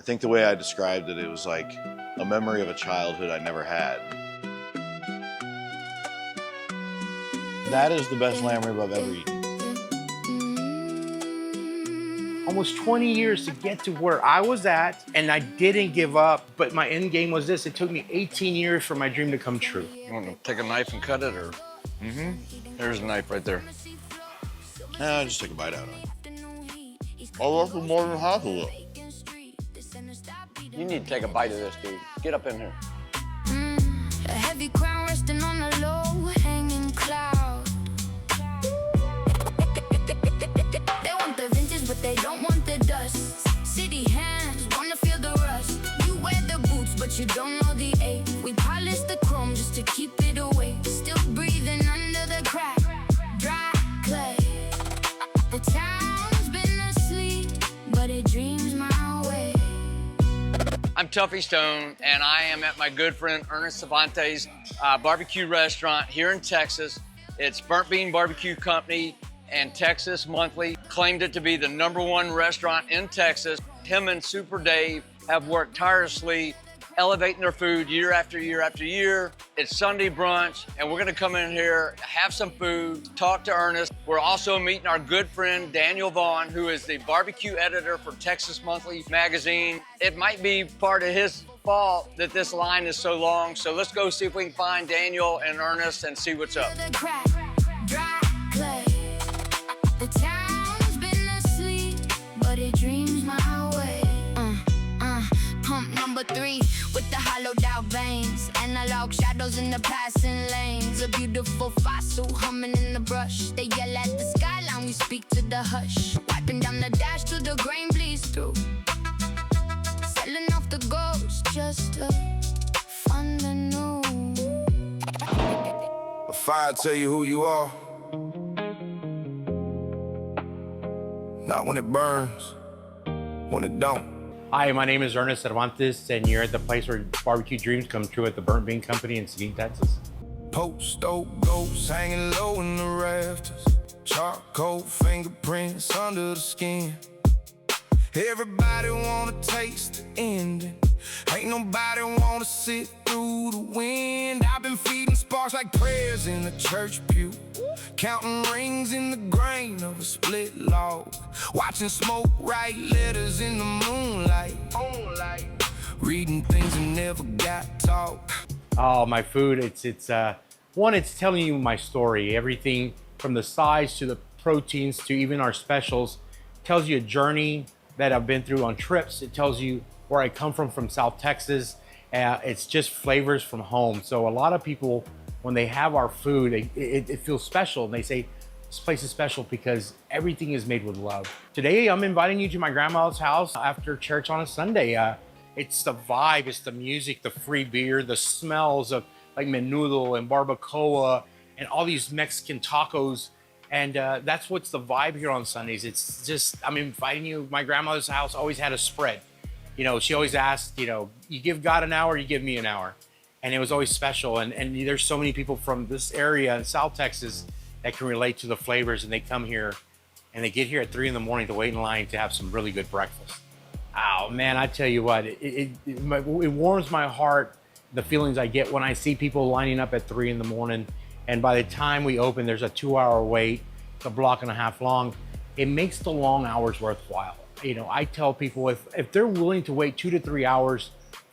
think the way I described it, it was like a memory of a childhood I never had. That is the best lamb rib I've ever eaten. Almost 20 years to get to where I was at, and I didn't give up, but my end game was this. It took me 18 years for my dream to come true. You want to take a knife and cut it, or? There's a knife right there. I just took a bite out of it. I left for more than half of it. You need to take a bite of this, dude. Get up in here. A heavy crown resting on a low-hanging cloud. They want the vintage, but they don't want the dust. City hands wanna feel the rust. You wear the boots, but you don't know the ache. We polish the chrome just to keep it away. Still breathing under the crack. Dry clay. The town's been asleep, but it dreams my way. I'm Tuffy Stone, and I am at my good friend Ernest Servantes barbecue restaurant here in Texas. It's Burnt Bean Barbecue Company and Texas Monthly claimed it to be the #1 restaurant in Texas. Him and Super Dave have worked tirelessly, elevating their food year after year after year. It's Sunday brunch, and we're gonna come in here, have some food, talk to Ernest. We're also meeting our good friend Daniel Vaughn, who is the barbecue editor for Texas Monthly magazine. It might be part of his fault that this line is so long, so let's go see if we can find Daniel and Ernest and see what's up. The crack, dry clay. The town's been asleep, but it dreams my way. Pump number 3 with the hollowed out veins. Analog shadows in the passing lanes. A beautiful fossil humming in the brush. They yell at the skyline, we speak to the hush. Wiping down the dash till the grain bleeds through. Selling off the ghost just to fund the new. A fire tell you who you are. Not when it burns, when it don't. Hi, my name is Ernest Servantes, and you're at the place where barbecue dreams come true at the Burnt Bean Company in Seguin, Texas. Post oak ghosts hanging low in the rafters. Charcoal fingerprints under the skin. Everybody wanna taste the ending. Ain't nobody wanna sit through the wind. I've been feeding sparks like prayers in the church pew. Counting rings in the grain of a split log. Watching smoke write letters in the moonlight. Reading things that never got taught. Oh, my food, it's one, it's telling you my story. Everything from the size to the proteins to even our specials tells you a journey that I've been through on trips. It tells you where I come from South Texas. It's just flavors from home. So a lot of people, when they have our food, it feels special. And they say, this place is special because everything is made with love. Today, I'm inviting you to my grandma's house after church on a Sunday. It's the vibe, it's the music, the free beer, the smells of like menudo and barbacoa and all these Mexican tacos. And that's what's the vibe here on Sundays. It's just, I'm inviting you. My grandmother's house always had a spread. You know, she always asked, you know, you give God an hour, you give me an hour. And it was always special. And there's so many people from this area in South Texas that can relate to the flavors, and they come here and they get here at 3 in the morning to wait in line to have some really good breakfast. Oh man, I tell you what, it warms my heart, the feelings I get when I see people lining up at 3 in the morning. And by the time we open, there's a 2-hour wait, it's a block and a half long. It makes the long hours worthwhile. You know, I tell people if they're willing to wait 2 to 3 hours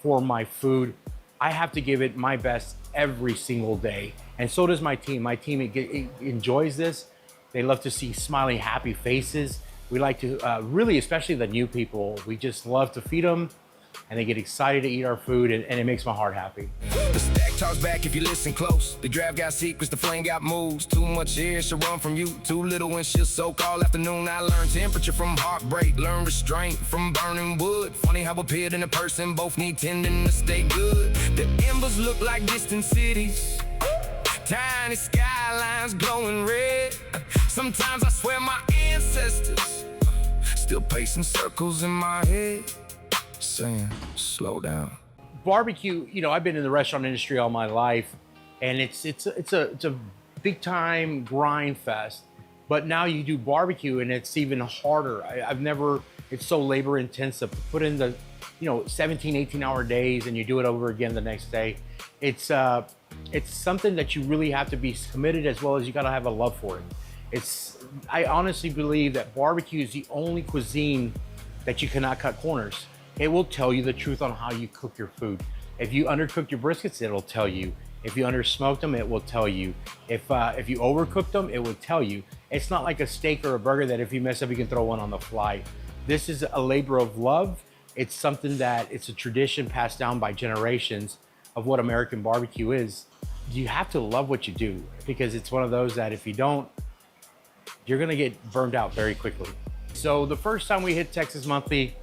for my food, I have to give it my best every single day. And so does my team. My team it enjoys this. They love to see smiling, happy faces. We like to really, especially the new people, we just love to feed them and they get excited to eat our food, and it makes my heart happy. The stack talks back if you listen close. The draft got secrets, the flame got moves. Too much air should run from you. Too little and she'll soak all afternoon. I learned temperature from heartbreak. Learn restraint from burning wood. Funny how a pit and a person both need tending to stay good. The embers look like distant cities. Tiny skylines glowing red. Sometimes I swear my ancestors still pacing circles in my head, saying, slow down. Barbecue, you know, I've been in the restaurant industry all my life, and it's a big time grind fest. But now you do barbecue and it's even harder. It's so labor intensive to put in the 17, 18-hour days, and you do it over again the next day. It's something that you really have to be committed, as well as you gotta have a love for it. I honestly believe that barbecue is the only cuisine that you cannot cut corners. It will tell you the truth on how you cook your food. If you undercook your briskets, it'll tell you. If you undersmoked them, it will tell you. If you overcooked them, it will tell you. It's not like a steak or a burger that if you mess up, you can throw one on the fly. This is a labor of love. It's something that it's a tradition passed down by generations of what American barbecue is. You have to love what you do, because it's one of those that if you don't, you're gonna get burned out very quickly. So the first time we hit Texas Monthly,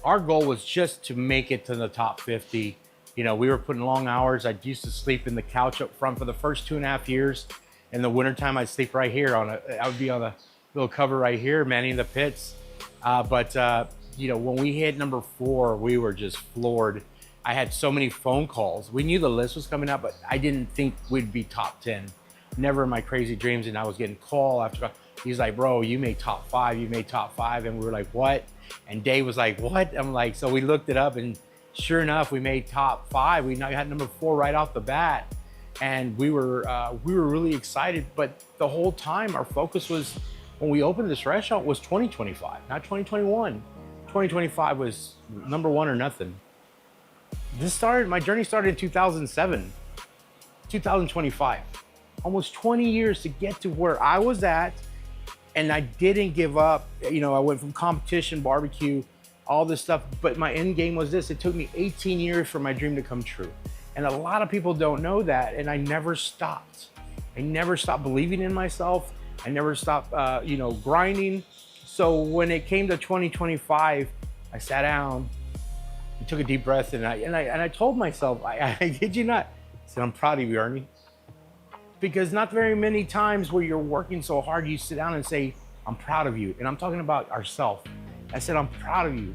our goal was just to make it to the top 50. We were putting long hours. I used to sleep in the couch up front for the first 2.5 years. In the wintertime, I'd sleep right here I would be on a little cover right here, manning the pits. When we hit number 4, we were just floored. I had so many phone calls. We knew the list was coming out, but I didn't think we'd be top 10. Never in my crazy dreams. And I was getting call after call. He's like, bro, you made top 5, you made top 5. And we were like, what? And Dave was like, what? I'm like, so we looked it up, and sure enough, we made top 5. We got number 4 right off the bat. And we were really excited. But the whole time, our focus was, when we opened this restaurant, was 2025, not 2021. 2025 was number 1 or nothing. My journey started in 2007, 2025. Almost 20 years to get to where I was at, and I didn't give up. I went from competition, barbecue, all this stuff, but my end game was this. It took me 18 years for my dream to come true. And a lot of people don't know that, and I never stopped. I never stopped believing in myself. I never stopped, grinding. So when it came to 2025, I sat down, I took a deep breath, and I told myself, I kid you not, I said, I'm proud of you, Ernie. Because not very many times where you're working so hard, you sit down and say, I'm proud of you. And I'm talking about ourselves. I said, I'm proud of you.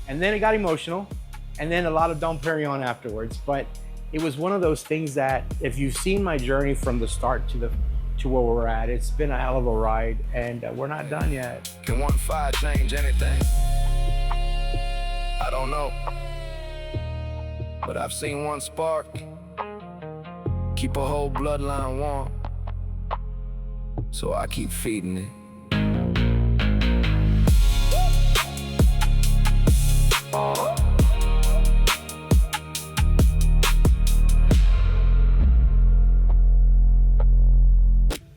And then it got emotional, and then a lot of Dom Perignon afterwards. But it was one of those things that, if you've seen my journey from the start to where we're at, it's been a hell of a ride, and we're not done yet. Can one fire change anything? I don't know, but I've seen one spark keep a whole bloodline warm, so I keep feeding it.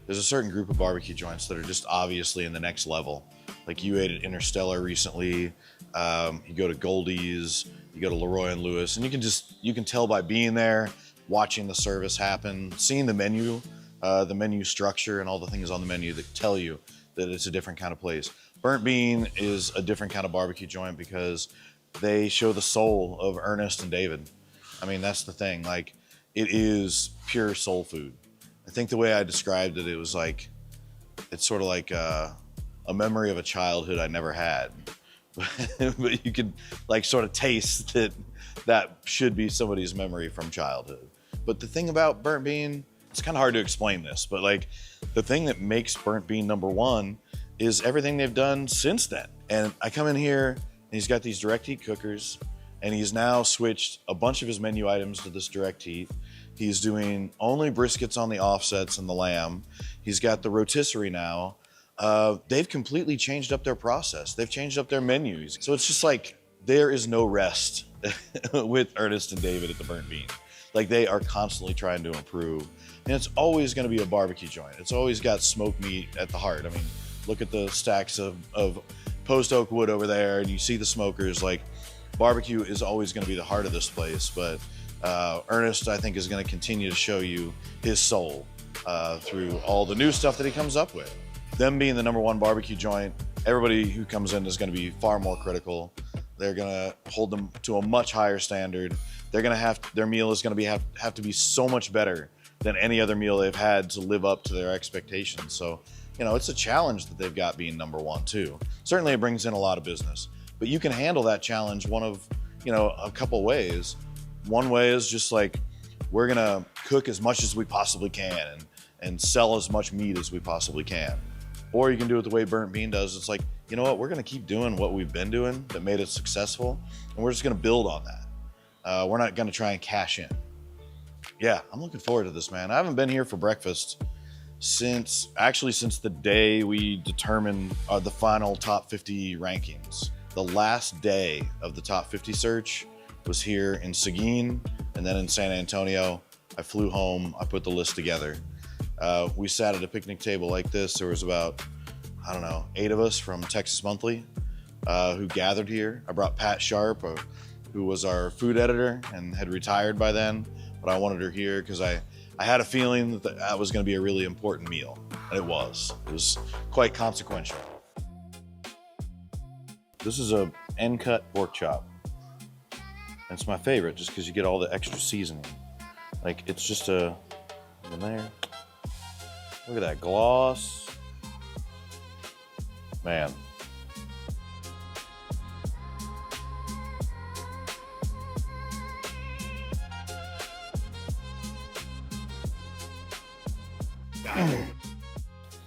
There's a certain group of barbecue joints that are just obviously in the next level. Like you ate at Interstellar recently, you go to Goldie's, you go to Leroy and Lewis, and you can tell by being there, watching the service happen, seeing the menu structure and all the things on the menu that tell you that it's a different kind of place. Burnt Bean is a different kind of barbecue joint because they show the soul of Ernest and David. I mean, that's the thing. Like, it is pure soul food. I think the way I described it, it was like, it's sort of like a memory of a childhood I never had. But you could like sort of taste that should be somebody's memory from childhood. But the thing about Burnt Bean, it's kind of hard to explain this, but like the thing that makes Burnt Bean #1 is everything they've done since then. And I come in here and he's got these direct heat cookers, and he's now switched a bunch of his menu items to this direct heat. He's doing only briskets on the offsets and the lamb. He's got the rotisserie now. They've completely changed up their process. They've changed up their menus. So it's just like, there is no rest with Ernest and David at the Burnt Bean. Like, they are constantly trying to improve. And it's always gonna be a barbecue joint. It's always got smoked meat at the heart. I mean, look at the stacks of post oak wood over there, and you see the smokers. Like, barbecue is always gonna be the heart of this place, but Ernest, I think, is gonna continue to show you his soul through all the new stuff that he comes up with. Them being the #1 barbecue joint, everybody who comes in is gonna be far more critical. They're gonna hold them to a much higher standard. They're gonna their meal is gonna have to be so much better than any other meal they've had to live up to their expectations. So, you know, it's a challenge that they've got being #1 too. Certainly it brings in a lot of business, but you can handle that challenge one of, you know, a couple ways. One way is just like, we're gonna cook as much as we possibly can and sell as much meat as we possibly can. Or you can do it the way Burnt Bean does. It's like, you know what, we're gonna keep doing what we've been doing that made us successful, and we're just gonna build on that. We're not gonna try and cash in. Yeah, I'm looking forward to this, man. I haven't been here for breakfast since the day we determined the final top 50 rankings. The last day of the top 50 search was here in Seguin and then in San Antonio. I flew home, I put the list together. We sat at a picnic table like this. There was about, I don't know, 8 of us from Texas Monthly who gathered here. I brought Pat Sharp, who was our food editor and had retired by then, but I wanted her here because I had a feeling that was gonna be a really important meal, and it was. It was quite consequential. This is a end-cut pork chop. It's my favorite just because you get all the extra seasoning. Like, it's just in there. Look at that gloss. Man.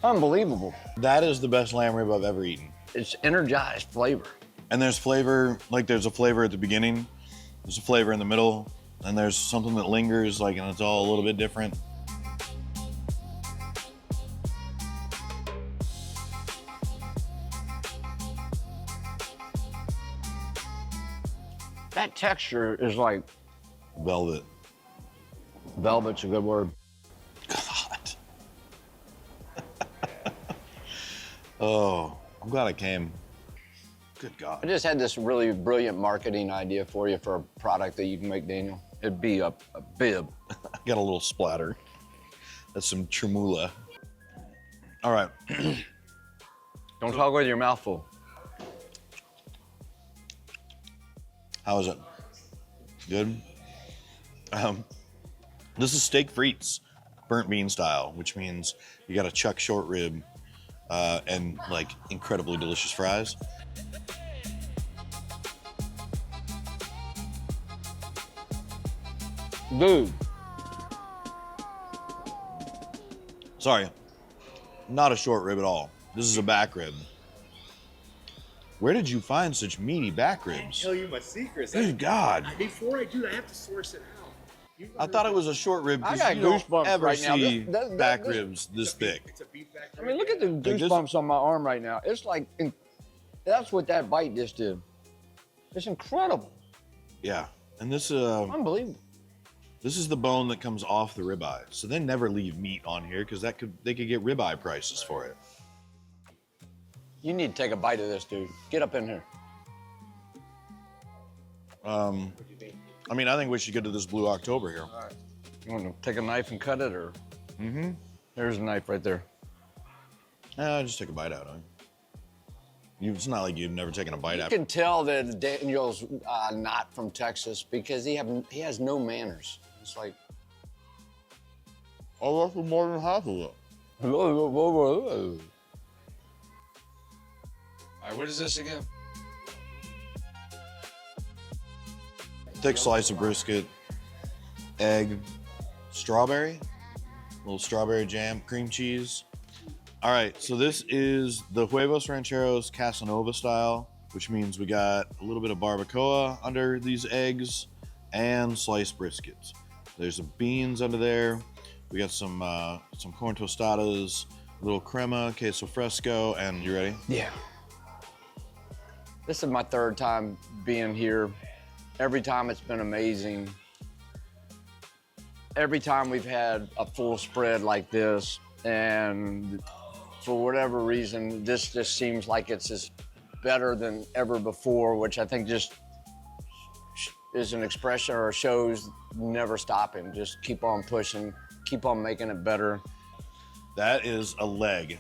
Unbelievable. That is the best lamb rib I've ever eaten. It's energized flavor. And there's flavor, like there's a flavor at the beginning, there's a flavor in the middle, and there's something that lingers, like, and it's all a little bit different. That texture is like Velvet. velvet's a good word. God. Oh, I'm glad I came. Good I God. just had this really brilliant marketing idea for you for a product that you can make, Daniel. It'd be a bib. I got a little splatter. That's some tremula. All right. Don't talk with your mouth full. How is it? Good? This is steak frites, burnt bean style, which means you got a chuck short rib and like incredibly delicious fries. Dude, Sorry, not a short rib at all. This is a back rib. Where did you find such meaty back ribs? Tell you my secrets. Good God. Before I do that, I have to source it out. I thought it was a short rib I because got you don't goosebumps ever right now. see This- back ribs this thick. It's a beef back I mean, look at the this- goosebumps on my arm right now. It's like, that's what that bite just did. It's incredible. Yeah, and this Unbelievable. this is the bone that comes off the ribeye. So they never leave meat on here because they could get ribeye prices for it. You need to take a bite of this, dude. Get up in here. I mean, I think we should get to this Blue October here. All right. You want to take a knife and cut it, or? Mm-hmm. There's a knife right there. Just take a bite out of it. It's not like you've never taken a bite You out. can tell that Daniel's not from Texas because he has no manners. It's like, Oh, that's for more than half of it. all right, what is this again? Thick slice of brisket, egg, strawberry, little strawberry jam, cream cheese. All right, so this is the Huevos Rancheros Casanova style, which means we got a little bit of barbacoa under these eggs and sliced briskets. There's some beans under there. We got some corn tostadas, a little crema, queso fresco, and you ready? Yeah. This is my third time being here. Every time it's been amazing. Every time we've had a full spread like this, and for whatever reason, this just seems like it's just better than ever before, which I think just is an expression or shows never stopping. Just keep on pushing, keep on making it better. That is a leg.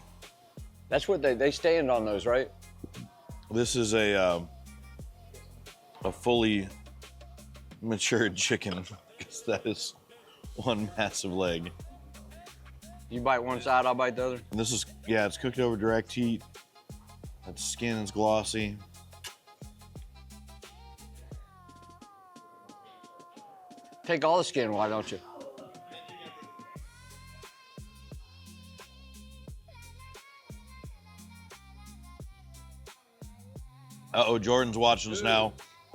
That's what they stand on those, right? This is a fully matured chicken, because that is one massive leg. You bite one side, I'll bite the other. And this is, yeah, it's cooked over direct heat. That skin is glossy. Take all the skin, why don't you? Uh-oh, Jordan's watching us now.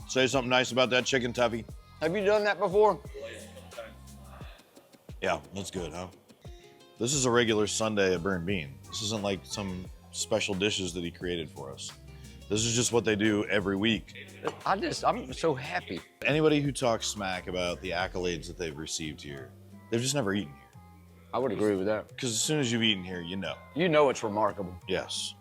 Say something nice about that chicken, Tuffy. Have you done that before? Yeah, that's good, huh? This is a regular Sunday at Burnt Bean. This isn't like some special dishes that he created for us. This is just what they do every week. I'm so happy. Anybody who talks smack about the accolades that they've received here, they've just never eaten here. I would agree with that. Because as soon as you've eaten here, you know. You know it's remarkable. Yes.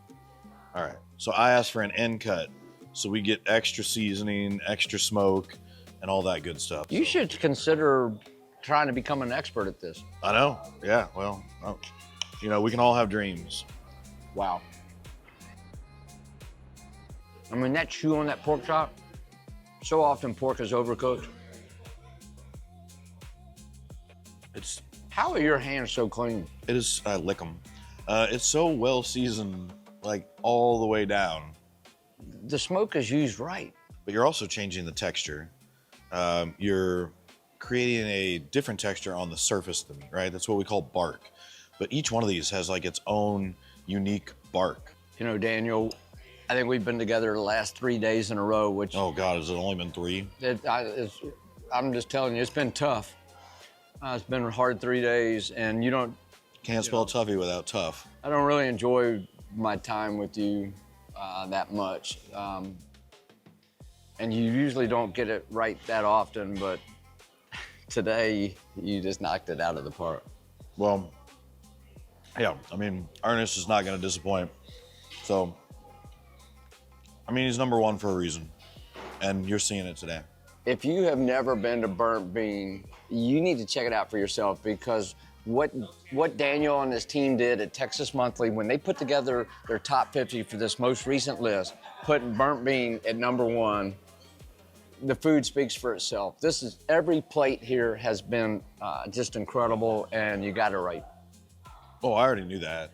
All right, so I asked for an end cut, so we get extra seasoning, extra smoke, and all that good stuff. You should consider trying to become an expert at this. I know, yeah, well, you know, we can all have dreams. Wow. I mean, that chew on that pork chop, so often pork is overcooked. How are your hands so clean? It is, I lick them. It's so well seasoned, like all the way down. The smoke is used right. But you're also changing the texture. You're creating a different texture on the surface of the meat, right? That's what we call bark. But each one of these has like its own unique bark. You know, Daniel, I think we've been together the last 3 days in a row, which... Oh God, has it only been 3? I'm just telling you, it's been tough. It's been a hard 3 days, and you don't... Can't spell Tuffy without tough. I don't really enjoy my time with you that much. And you usually don't get it right that often, but today you just knocked it out of the park. Well, yeah, I mean, Ernest is not gonna disappoint. So, I mean, he's #1 for a reason, and you're seeing it today. If you have never been to Burnt Bean, you need to check it out for yourself, because what Daniel and his team did at Texas Monthly when they put together their top 50 for this most recent list, putting Burnt Bean at #1, the food speaks for itself. Every plate here has been just incredible, and you got it right. Oh, I already knew that.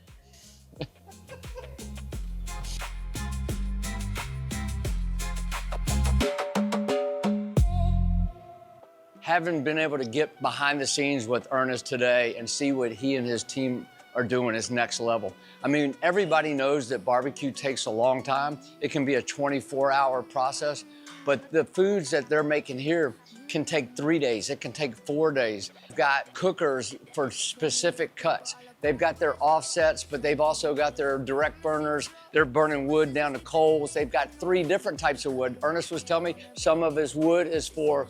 Having been able to get behind the scenes with Ernest today and see what he and his team are doing is next level. I mean, everybody knows that barbecue takes a long time. It can be a 24-hour process, but the foods that they're making here can take 3 days. It can take 4 days. They've got cookers for specific cuts. They've got their offsets, but they've also got their direct burners. They're burning wood down to coals. They've got 3 different types of wood. Ernest was telling me some of his wood is for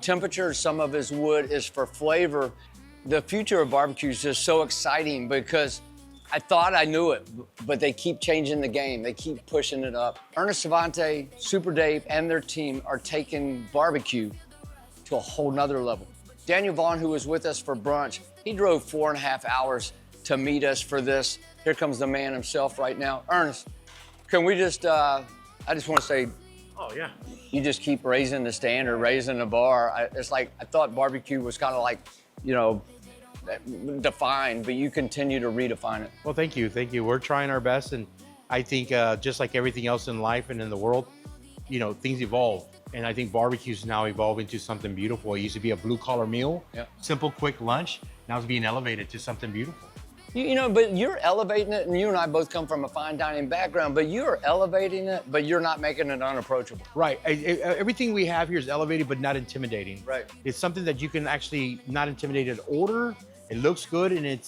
temperature, some of his wood is for flavor. The future of barbecue is just so exciting, because I thought I knew it, but they keep changing the game. They keep pushing it up. Ernest Servantes, Super Dave, and their team are taking barbecue to a whole nother level. Daniel Vaughn, who was with us for brunch, he drove 4.5 hours to meet us for this. Here comes the man himself right now. Ernest, can we just, I just want to say, Oh, yeah. you just keep raising the standard, raising the bar. It's like, I thought barbecue was kind of like, you know, defined, but you continue to redefine it. Well, thank you. Thank you. We're trying our best. And I think just like everything else in life and in the world, you know, things evolve. And I think barbecue's now evolving to something beautiful. It used to be a blue-collar meal, simple, quick lunch. Now it's being elevated to something beautiful. You know, but you're elevating it, and you and I both come from a fine dining background, but you're elevating it, but you're not making it unapproachable. Right. Everything we have here is elevated, but not intimidating. Right. It's something that you can actually not intimidated order. It looks good, and it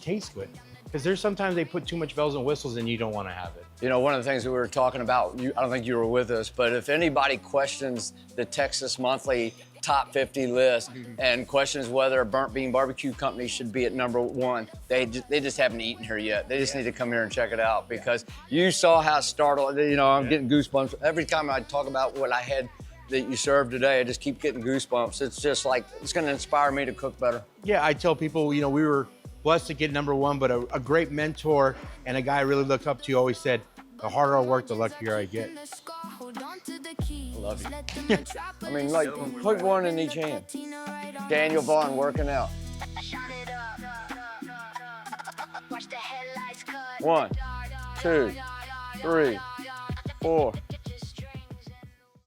tastes good. Because there's sometimes they put too much bells and whistles, and you don't want to have it. You know, one of the things that we were talking about, I don't think you were with us, but if anybody questions the Texas Monthly top 50 list and questions whether a Burnt Bean Barbecue Company should be at #1, they just haven't eaten here yet. They just need to come here and check it out, because you saw how startled, you know, I'm getting goosebumps. Every time I talk about what I had that you served today, I just keep getting goosebumps. It's just like, it's gonna inspire me to cook better. Yeah, I tell people, you know, we were blessed to get #1, but a great mentor and a guy I really look up to always said, the harder I work, the luckier I get. I love you. I mean, like, put one in each hand. Daniel Vaughn working out. 1, 2, 3, 4.